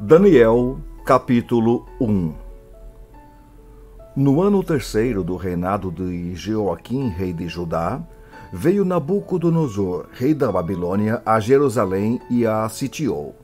Daniel, capítulo 1. No ano terceiro do reinado de Jeoaquim, rei de Judá, veio Nabucodonosor, rei da Babilônia, a Jerusalém e a sitiou.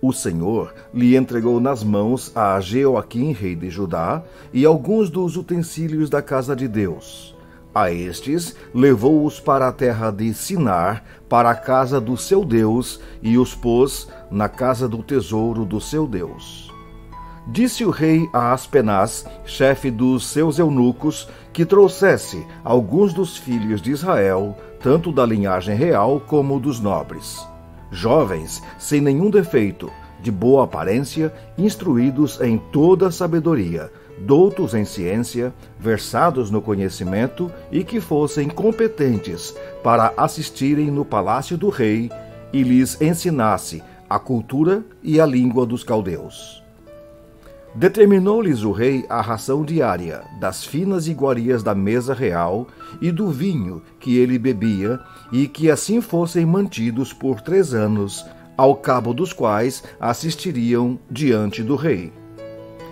O Senhor lhe entregou nas mãos a Jeoaquim, rei de Judá, e alguns dos utensílios da casa de Deus. A estes levou-os para a terra de Sinar, para a casa do seu Deus, e os pôs na casa do tesouro do seu Deus. Disse o rei a Aspenaz, chefe dos seus eunucos, que trouxesse alguns dos filhos de Israel, tanto da linhagem real como dos nobres, jovens, sem nenhum defeito, de boa aparência, instruídos em toda sabedoria, doutos em ciência, versados no conhecimento e que fossem competentes para assistirem no palácio do rei e lhes ensinasse a cultura e a língua dos caldeus. Determinou-lhes o rei a ração diária das finas iguarias da mesa real e do vinho que ele bebia, e que assim fossem mantidos por 3 anos, ao cabo dos quais assistiriam diante do rei.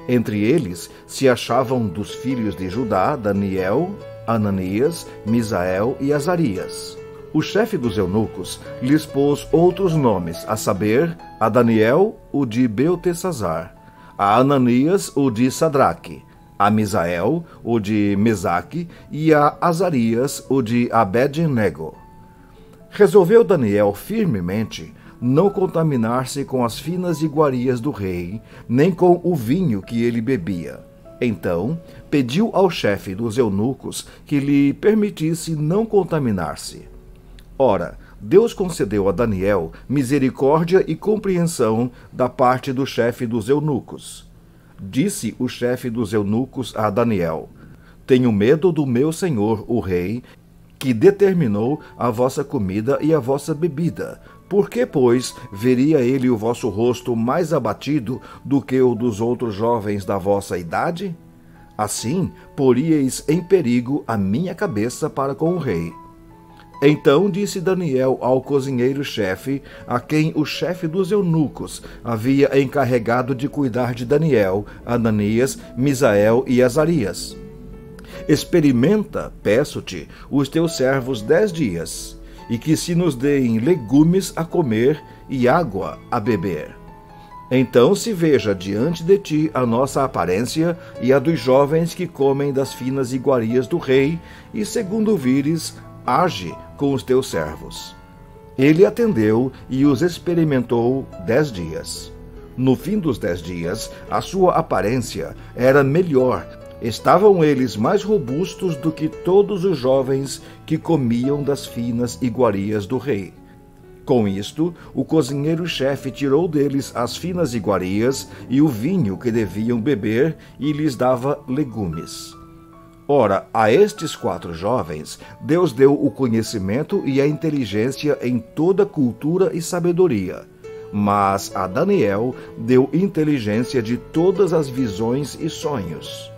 Entre eles se achavam dos filhos de Judá Daniel, Ananias, Misael e Azarias. O chefe dos eunucos lhes pôs outros nomes, a saber, a Daniel, o de Beltesazar, a Ananias, o de Sadraque, a Misael, o de Mesaque, e a Azarias, o de Abed-nego. Resolveu Daniel firmemente não contaminar-se com as finas iguarias do rei, nem com o vinho que ele bebia. Então pediu ao chefe dos eunucos que lhe permitisse não contaminar-se. Ora, Deus concedeu a Daniel misericórdia e compreensão da parte do chefe dos eunucos. Disse o chefe dos eunucos a Daniel: Tenho medo do meu senhor, o rei, que determinou a vossa comida e a vossa bebida. Por que, pois, veria ele o vosso rosto mais abatido do que o dos outros jovens da vossa idade? Assim, poríeis em perigo a minha cabeça para com o rei. Então disse Daniel ao cozinheiro-chefe, a quem o chefe dos eunucos havia encarregado de cuidar de Daniel, Ananias, Misael e Azarias: Experimenta, peço-te, os teus servos 10 dias, e que se nos deem legumes a comer e água a beber. Então se veja diante de ti a nossa aparência e a dos jovens que comem das finas iguarias do rei, e segundo vires, age com os teus servos. Ele atendeu e os experimentou 10 dias. No fim dos 10 dias, a sua aparência era melhor. Estavam eles mais robustos do que todos os jovens que comiam das finas iguarias do rei. Com isto, o cozinheiro-chefe tirou deles as finas iguarias e o vinho que deviam beber e lhes dava legumes. Ora, a estes 4 jovens, Deus deu o conhecimento e a inteligência em toda cultura e sabedoria. Mas a Daniel deu inteligência de todas as visões e sonhos.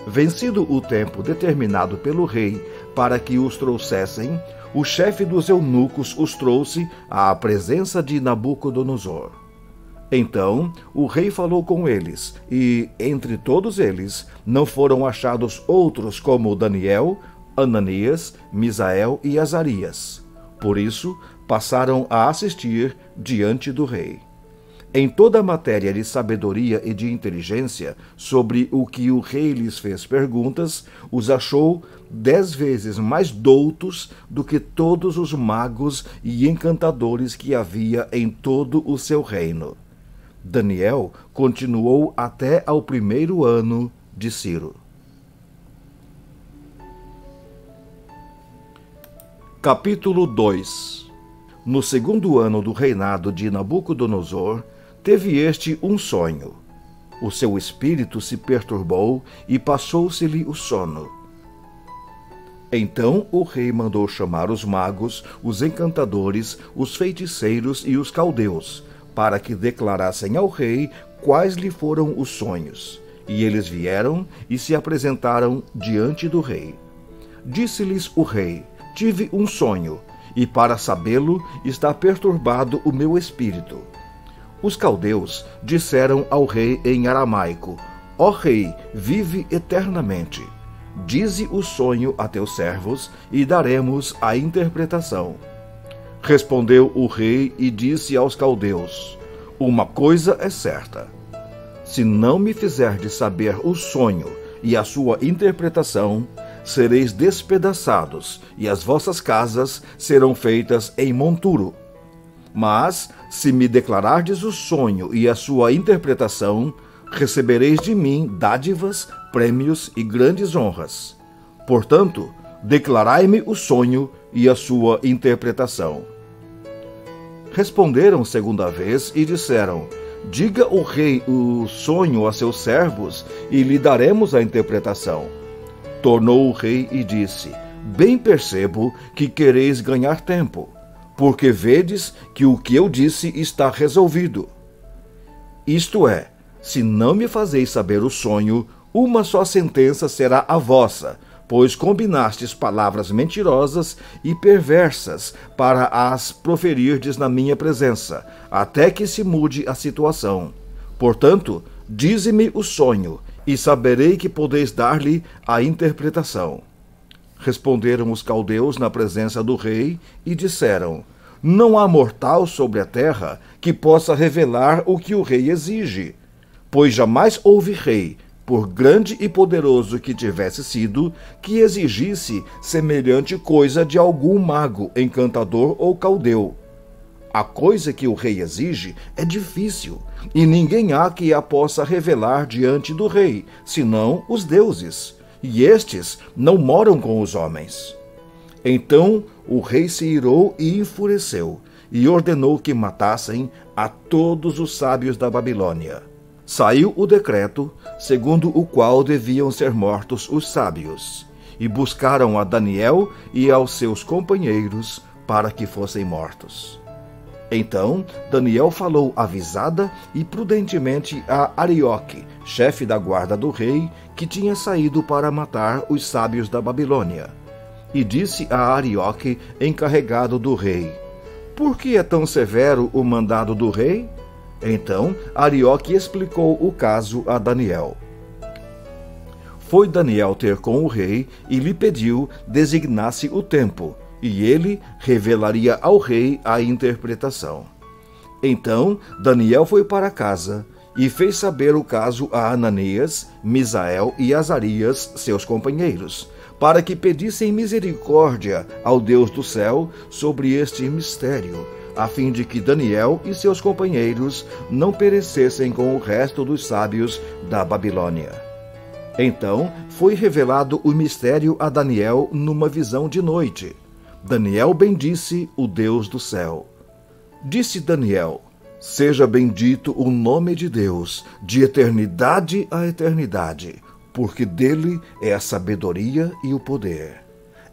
Vencido o tempo determinado pelo rei para que os trouxessem, o chefe dos eunucos os trouxe à presença de Nabucodonosor. Então o rei falou com eles, e entre todos eles não foram achados outros como Daniel, Ananias, Misael e Azarias. Por isso passaram a assistir diante do rei. Em toda a matéria de sabedoria e de inteligência, sobre o que o rei lhes fez perguntas, os achou 10 vezes mais doutos do que todos os magos e encantadores que havia em todo o seu reino. Daniel continuou até ao 1º ano de Ciro. Capítulo 2. No 2º ano do reinado de Nabucodonosor, teve este um sonho. O seu espírito se perturbou e passou-se-lhe o sono. Então o rei mandou chamar os magos, os encantadores, os feiticeiros e os caldeus, para que declarassem ao rei quais lhe foram os sonhos. E eles vieram e se apresentaram diante do rei. Disse-lhes o rei: Tive um sonho, e para sabê-lo está perturbado o meu espírito. Os caldeus disseram ao rei em aramaico: Ó rei, vive eternamente. Dize o sonho a teus servos, e daremos a interpretação. Respondeu o rei e disse aos caldeus: Uma coisa é certa. Se não me fizerdes saber o sonho e a sua interpretação, sereis despedaçados, e as vossas casas serão feitas em monturo. Mas, se me declarardes o sonho e a sua interpretação, recebereis de mim dádivas, prêmios e grandes honras. Portanto, declarai-me o sonho e a sua interpretação. Responderam segunda vez e disseram: Diga o rei o sonho a seus servos, e lhe daremos a interpretação. Tornou o rei e disse: Bem percebo que quereis ganhar tempo, porque vedes que o que eu disse está resolvido. Isto é, se não me fazeis saber o sonho, uma só sentença será a vossa, pois combinastes palavras mentirosas e perversas para as proferirdes na minha presença, até que se mude a situação. Portanto, dize-me o sonho, e saberei que podeis dar-lhe a interpretação. Responderam os caldeus na presença do rei e disseram: Não há mortal sobre a terra que possa revelar o que o rei exige, pois jamais houve rei, por grande e poderoso que tivesse sido, que exigisse semelhante coisa de algum mago, encantador ou caldeu. A coisa que o rei exige é difícil, e ninguém há que a possa revelar diante do rei, senão os deuses, e estes não moram com os homens. Então o rei se irou e enfureceu, e ordenou que matassem a todos os sábios da Babilônia. Saiu o decreto, segundo o qual deviam ser mortos os sábios, e buscaram a Daniel e aos seus companheiros para que fossem mortos. Então Daniel falou avisada e prudentemente a Arioque, chefe da guarda do rei, que tinha saído para matar os sábios da Babilônia. E disse a Arioque, encarregado do rei: Por que é tão severo o mandado do rei? Então Arioque explicou o caso a Daniel. Foi Daniel ter com o rei e lhe pediu designasse o tempo, e ele revelaria ao rei a interpretação. Então Daniel foi para casa e fez saber o caso a Ananias, Misael e Azarias, seus companheiros, para que pedissem misericórdia ao Deus do céu sobre este mistério, a fim de que Daniel e seus companheiros não perecessem com o resto dos sábios da Babilônia. Então foi revelado o mistério a Daniel numa visão de noite. Daniel bendisse o Deus do céu. Disse Daniel: Seja bendito o nome de Deus, de eternidade a eternidade, porque dele é a sabedoria e o poder.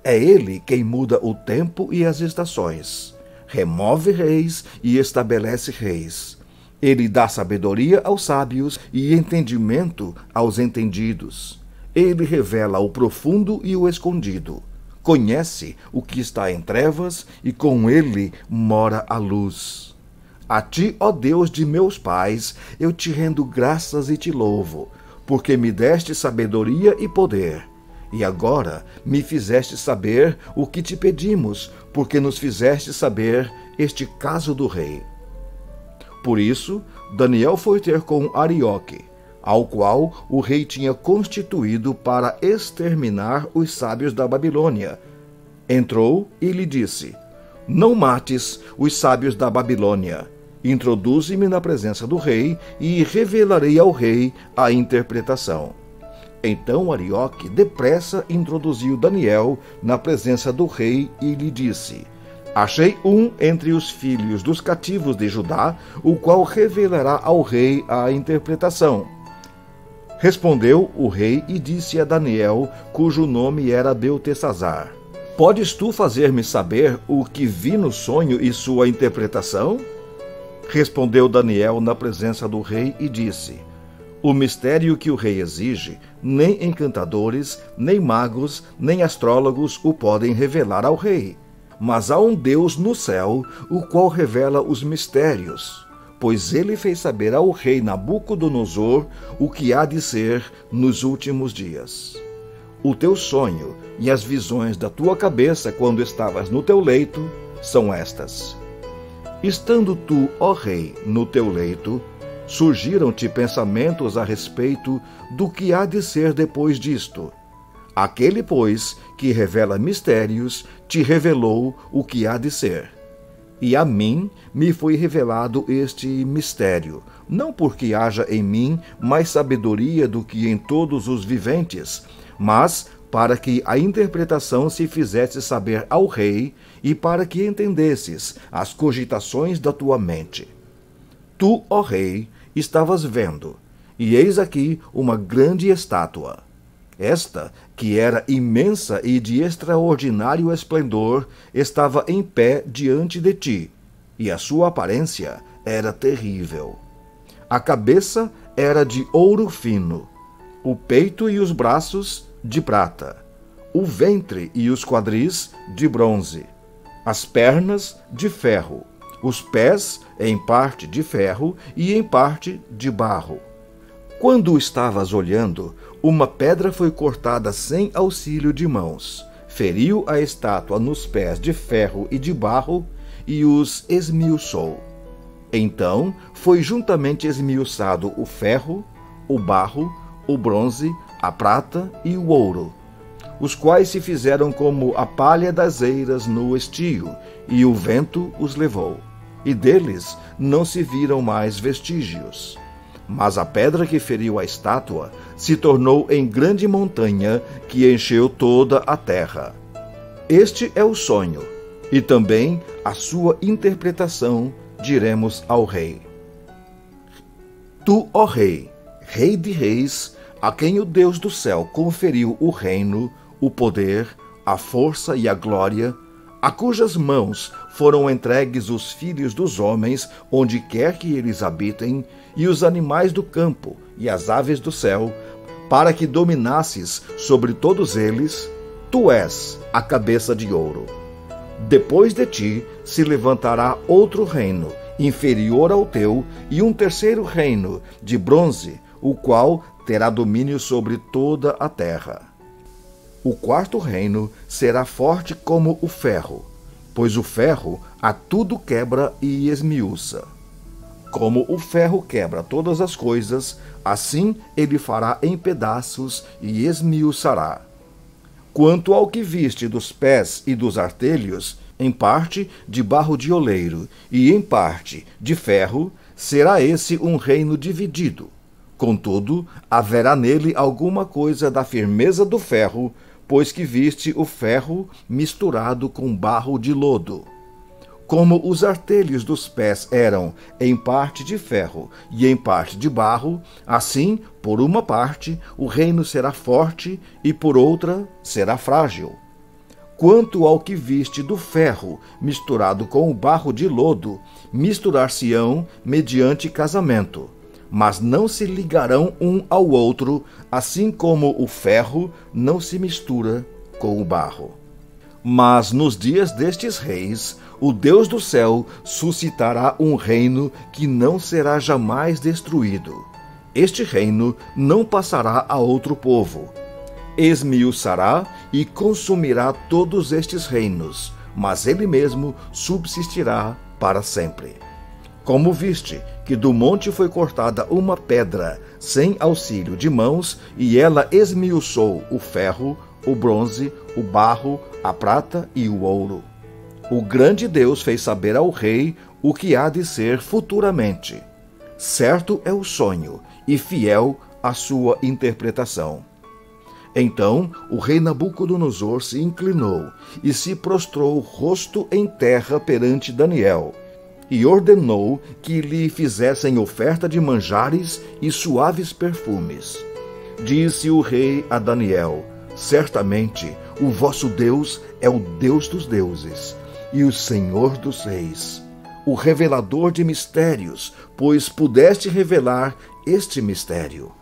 É ele quem muda o tempo e as estações, remove reis e estabelece reis. Ele dá sabedoria aos sábios e entendimento aos entendidos. Ele revela o profundo e o escondido. Conhece o que está em trevas e com ele mora a luz. A ti, ó Deus de meus pais, eu te rendo graças e te louvo, porque me deste sabedoria e poder. E agora me fizeste saber o que te pedimos, porque nos fizeste saber este caso do rei. Por isso, Daniel foi ter com Arioque, ao qual o rei tinha constituído para exterminar os sábios da Babilônia. Entrou e lhe disse: Não mates os sábios da Babilônia. Introduze-me na presença do rei e revelarei ao rei a interpretação. Então Arioque depressa introduziu Daniel na presença do rei e lhe disse: Achei um entre os filhos dos cativos de Judá, o qual revelará ao rei a interpretação. Respondeu o rei e disse a Daniel, cujo nome era Beltesazar: Podes tu fazer-me saber o que vi no sonho e sua interpretação? Respondeu Daniel na presença do rei e disse: O mistério que o rei exige, nem encantadores, nem magos, nem astrólogos o podem revelar ao rei. Mas há um Deus no céu, o qual revela os mistérios. pois ele fez saber ao rei Nabucodonosor o que há de ser nos últimos dias. O teu sonho e as visões da tua cabeça quando estavas no teu leito são estas. Estando tu, ó rei, no teu leito, surgiram-te pensamentos a respeito do que há de ser depois disto. Aquele, pois, que revela mistérios, te revelou o que há de ser. E a mim me foi revelado este mistério, não porque haja em mim mais sabedoria do que em todos os viventes, mas para que a interpretação se fizesse saber ao rei e para que entendesses as cogitações da tua mente. Tu, ó rei, estavas vendo, e eis aqui uma grande estátua. Esta, que era imensa e de extraordinário esplendor, estava em pé diante de ti, e a sua aparência era terrível. A cabeça era de ouro fino, o peito e os braços de prata, o ventre e os quadris de bronze, as pernas de ferro, os pés em parte de ferro e em parte de barro. Quando estavas olhando, uma pedra foi cortada sem auxílio de mãos, feriu a estátua nos pés de ferro e de barro e os esmiuçou. Então foi juntamente esmiuçado o ferro, o barro, o bronze, a prata e o ouro, os quais se fizeram como a palha das eiras no estio, e o vento os levou, e deles não se viram mais vestígios. Mas a pedra que feriu a estátua se tornou em grande montanha que encheu toda a terra. Este é o sonho, e também a sua interpretação diremos ao rei. Tu, ó rei, rei de reis, a quem o Deus do céu conferiu o reino, o poder, a força e a glória, a cujas mãos foram entregues os filhos dos homens, onde quer que eles habitem, e os animais do campo e as aves do céu, para que dominasses sobre todos eles, tu és a cabeça de ouro. Depois de ti se levantará outro reino, inferior ao teu, e um terceiro reino, de bronze, o qual terá domínio sobre toda a terra. O quarto reino será forte como o ferro, pois o ferro a tudo quebra e esmiuça. Como o ferro quebra todas as coisas, assim ele fará em pedaços e esmiuçará. Quanto ao que viste dos pés e dos artelhos, em parte de barro de oleiro e em parte de ferro, será esse um reino dividido. Contudo, haverá nele alguma coisa da firmeza do ferro, pois que viste o ferro misturado com barro de lodo. Como os artelhos dos pés eram em parte de ferro e em parte de barro, assim, por uma parte, o reino será forte e por outra será frágil. Quanto ao que viste do ferro misturado com o barro de lodo, misturar-se-ão mediante casamento, mas não se ligarão um ao outro, assim como o ferro não se mistura com o barro. Mas nos dias destes reis, o Deus do céu suscitará um reino que não será jamais destruído. Este reino não passará a outro povo. Esmiuçará e consumirá todos estes reinos, mas ele mesmo subsistirá para sempre. Como viste que do monte foi cortada uma pedra sem auxílio de mãos, e ela esmiuçou o ferro, o bronze, o barro, a prata e o ouro. O grande Deus fez saber ao rei o que há de ser futuramente. Certo é o sonho, e fiel a sua interpretação. Então o rei Nabucodonosor se inclinou e se prostrou rosto em terra perante Daniel, e ordenou que lhe fizessem oferta de manjares e suaves perfumes. Disse o rei a Daniel: certamente o vosso Deus é o Deus dos deuses e o Senhor dos reis, o revelador de mistérios, pois pudeste revelar este mistério.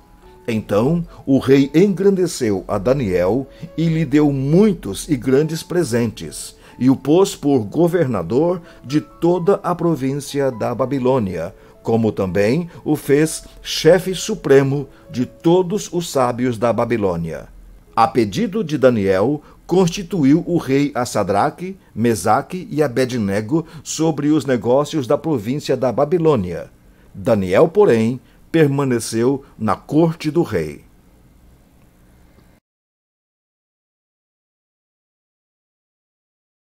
Então o rei engrandeceu a Daniel e lhe deu muitos e grandes presentes, e o pôs por governador de toda a província da Babilônia, como também o fez chefe supremo de todos os sábios da Babilônia. A pedido de Daniel, constituiu o rei a Sadraque, Mesaque e Abednego sobre os negócios da província da Babilônia. Daniel, porém, permaneceu na corte do rei.